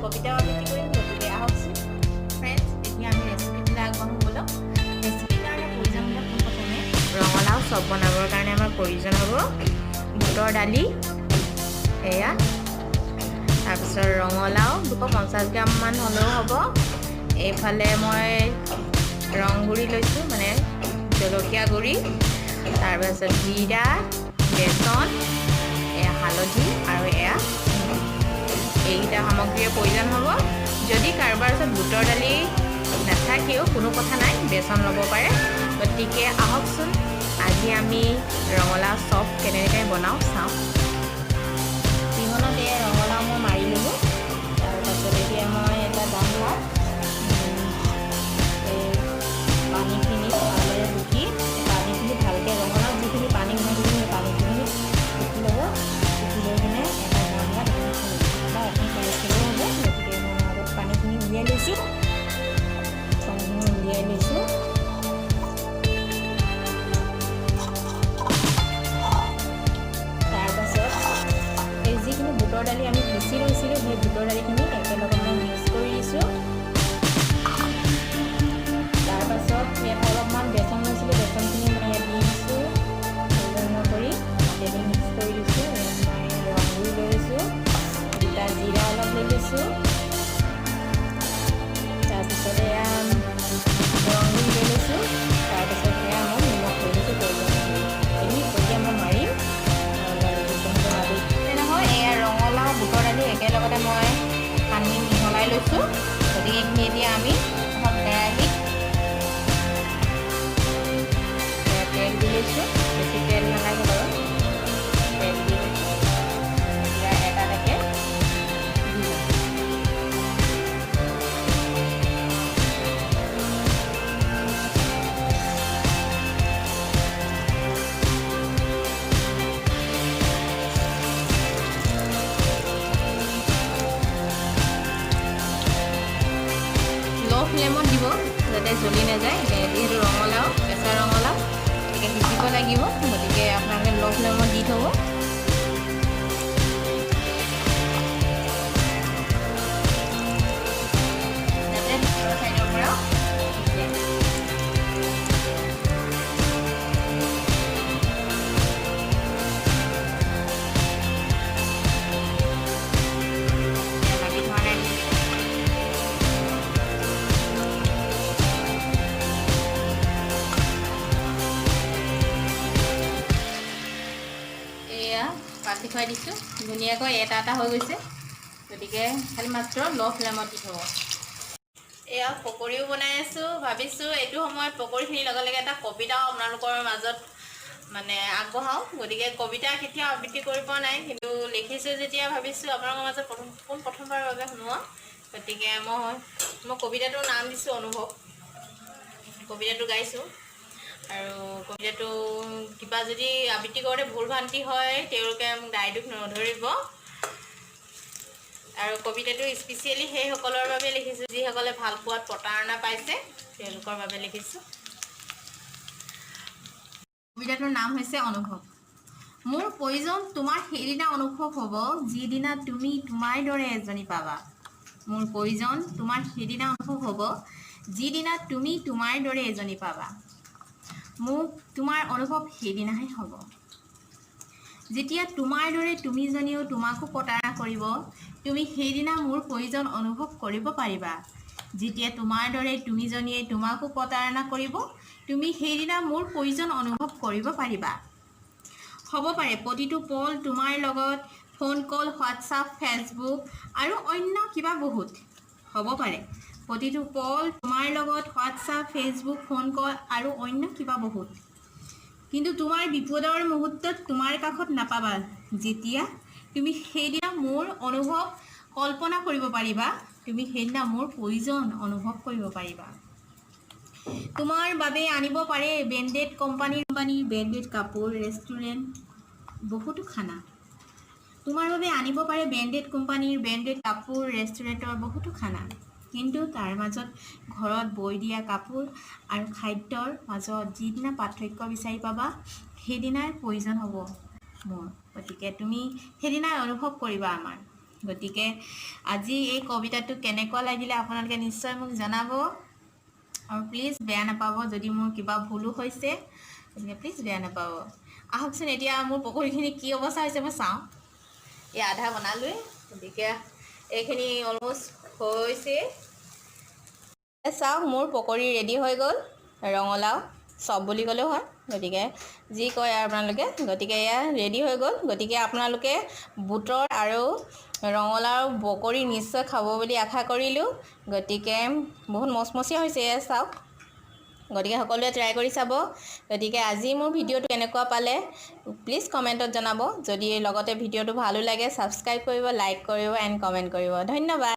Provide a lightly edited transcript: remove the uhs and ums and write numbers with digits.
কবিতা আবৃত্তি কৰিম। গতিকে আহকচোন ফ্ৰেণ্ডছ, এতিয়া আমি ৰেচিপিটোলৈ আগবাঢ়ো ব'লক। ৰেচিপিৰ কাৰণে প্ৰয়োজন হ'লে পোনপ্ৰথমে ৰঙালাও চপ বনাবৰ কাৰণে আমাৰ প্ৰয়োজন হ'ব বুটৰ দালি, এয়া তাৰপিছত ৰঙালাও 250 গ্ৰামমান হ'লেও হ'ব। এইফালে মই ৰং গুড়ি লৈছোঁ, মানে জলকীয়া গুড়ি, তাৰপাছত জিৰা, বেচন, এয়া হালধি আৰু এয়া এইকেইটা সামগ্ৰীৰ প্ৰয়োজন হ'ব। যদি কাৰোবাৰ ওচৰত বুটৰ দালি নাথাকেও কোনো কথা নাই, বেচন ল'ব পাৰে। গতিকে আহকচোন আজি আমি ৰঙালাও চপ কেনেকৈ বনাওঁ চাওঁ। পিহনাত এই ৰঙালাও মই মাৰি ল'লোঁ। তাৰপাছত এতিয়া মই এটা গামলাত পানীখিনি ভালদৰে টুকি পানীখিনি ভালকৈ ৰঙালাও যিখিনি পানী সোমাই দিব সেই পানীখিনি টুকি ল'ব। টুকি লৈ কিনে এটা গামলাত বা এখন কেৰাহীত থ'লেও হ'ব। গতিকে মই আগত পানীখিনি উলিয়াই লৈছোঁ। তাৰপাছত এই যিখিনি বুটৰ দালি আমি পিচি লৈছিলোঁ সেই বুটৰ দালিখিনি একেলগে মই মিক্স কৰি দিছোঁ। তাৰপাছত ইয়াত অলপমান বেচন লৈছিলোঁ, বেচনখিনি মই ইয়াত দি দিছোঁ। সম্পূৰ্ণ কৰি হাতেদি মিক্স কৰি দিছোঁ। ইয়াত মই ৰং গুড়ি লৈ লৈছোঁ, গোটা জিৰা অলপ লৈ লৈছোঁ, তাৰপিছত এয়া ৰং গুড়ি লৈ লৈছোঁ, তাৰপিছত এয়া মই নিমখ লৈ লৈছোঁ প্ৰয়োজন অনুসৰি। এতিয়া মই মাৰিম নহয়। এয়া ৰঙালাও বুটৰ দালি একেলগতে মই সানি মিহলাই লৈছোঁ। গতিকে এইখিনি এতিয়া আমি এখন কেৰাহীত তেল দি লৈছোঁ। বেছি তেল নালাগে বাৰু, তেল দি লৈছোঁ। এতিয়া এটা এটাকৈ ফ্লেমত দিব যাতে জ্বলি নাযায়। যিহেতু ৰঙালাও কেঁচা ৰঙালাও গতিকে সিজিব লাগিব। গতিকে আপোনালোকে ল' ফ্লেমত দি থ'ব। যাতে ভিতৰৰ চাইডৰ পৰা পাতি খুৱাই দিছোঁ। ধুনীয়াকৈ এটা এটা হৈ গৈছে। গতিকে খালি মাত্ৰ ল' ফ্লেমত দি থ'ব। এয়া পকৰীও বনাই আছোঁ। ভাবিছোঁ এইটো সময়ত পকৰীখিনিৰ লগে লগে এটা কবিতাও আপোনালোকৰ মাজত মানে আগবঢ়াওঁ। গতিকে কবিতা কেতিয়াও আবৃত্তি কৰি পোৱা নাই, কিন্তু লিখিছোঁ যেতিয়া ভাবিছোঁ আপোনালোকৰ মাজত প্ৰথমবাৰৰ বাবে শুনোৱা। গতিকে মই কবিতাটোৰ নাম দিছোঁ অনুভৱ। কবিতাটো গাইছোঁ আৰু কবিতাটো কিবা যদি আবৃত্তি কৰোঁতে ভুল ভ্ৰান্তি হয় তেওঁলোকে মোক দায় দোষ নধৰিব। আৰু কবিতাটো স্পেচিয়েলি সেইসকলৰ বাবে লিখিছোঁ যিসকলে ভাল পোৱাত প্ৰতাৰণা পাইছে, তেওঁলোকৰ বাবে লিখিছোঁ। কবিতাটোৰ নাম হৈছে অনুভৱ। মোৰ প্ৰয়োজন তোমাৰ সেইদিনা অনুভৱ হ'ব যিদিনা তুমি তোমাৰ দৰে এজনী পাবা। মোৰ প্ৰয়োজন তোমাৰ সেইদিনা অনুভৱ হ'ব যিদিনা তুমি তোমাৰ দৰে এজনী পাবা। মোক তোমাৰ অনুভৱ সেইদিনাহে হ'ব যেতিয়া তোমাৰ দৰে তুমিজনীও তোমাকো প্ৰতাৰণা কৰিব। তুমি সেইদিনা মোৰ প্ৰয়োজন অনুভৱ কৰিব পাৰিবা। যেতিয়া তোমাৰ দৰে তুমিজনীয়ে তোমাকো প্ৰতাৰণা কৰিব, তুমি সেইদিনা মোৰ প্ৰয়োজন অনুভৱ কৰিব পাৰিবা। হ'ব পাৰে প্ৰতিটো পল তোমাৰ লগত ফোন কল, হোৱাটছআপ, ফেচবুক আৰু অন্য কিবা বহুত। হ'ব পাৰে প্ৰতিটো পল তোমাৰ লগত হোৱাটছআপ, ফেচবুক, ফোন কল আৰু অন্য কিবা বহুত। কিন্তু তোমাৰ বিপদৰ মুহূৰ্তত তোমাৰ কাষত নাপাবা। যেতিয়া তুমি সেইদিনা মোৰ অনুভৱ কল্পনা কৰিব পাৰিবা, তুমি সেইদিনা মোৰ প্ৰয়োজন অনুভৱ কৰিব পাৰিবা। তোমাৰ বাবে আনিব পাৰে ব্ৰেণ্ডেড কোম্পানীৰ ব্ৰেণ্ডেড কাপোৰ, ৰেষ্টুৰেণ্ট, বহুতো খানা। তোমাৰ বাবে আনিব পাৰে ব্ৰেণ্ডেড কোম্পানীৰ ব্ৰেণ্ডেড কাপোৰ, ৰেষ্টুৰেণ্টৰ বহুতো খানা। কিন্তু তাৰ মাজত ঘৰত বৈ দিয়া কাপোৰ আৰু খাদ্যৰ মাজত যিদিনা পাৰ্থক্য বিচাৰি পাবা, সেইদিনাৰ প্ৰয়োজন হ'ব মোৰ। গতিকে তুমি সেইদিনাই অনুভৱ কৰিবা আমাৰ। গতিকে আজি এই কবিতাটো কেনেকুৱা লাগিলে আপোনালোকে নিশ্চয় মোক জনাব আৰু প্লিজ বেয়া নাপাব যদি মোৰ কিবা ভুলো হৈছে গতিকে প্লিজ বেয়া নাপাব আহকচোন এতিয়া মোৰ পকৰীখিনি কি অৱস্থা হৈছে মই চাওঁ এই আধা বনালোৱে গতিকে এইখিনি অলমষ্ট হৈছে চাওক মোৰ পকৰী ৰেডি হৈ গ'ল ৰঙালাও চব বুলি ক'লেও হয় গতিকে যি কয় আপোনালোকে গতিকে এয়া ৰেডি হৈ গ'ল গতিকে আপোনালোকে বুটৰ আৰু ৰঙালাও পকৰী নিশ্চয় খাব বুলি আশা কৰিলোঁ গতিকে বহুত মচমচীয়া হৈছে এয়া চাওক গতিকে সকলোৱে ট্ৰাই কৰি চাব গতিকে আজি মোৰ ভিডিঅ'টো কেনেকুৱা পালে প্লিজ কমেণ্টত জনাব যদি লগতে ভিডিঅ'টো ভালো লাগে ছাবস্ক্ৰাইব কৰিব লাইক কৰিব এণ্ড কমেণ্ট কৰিব ধন্যবাদ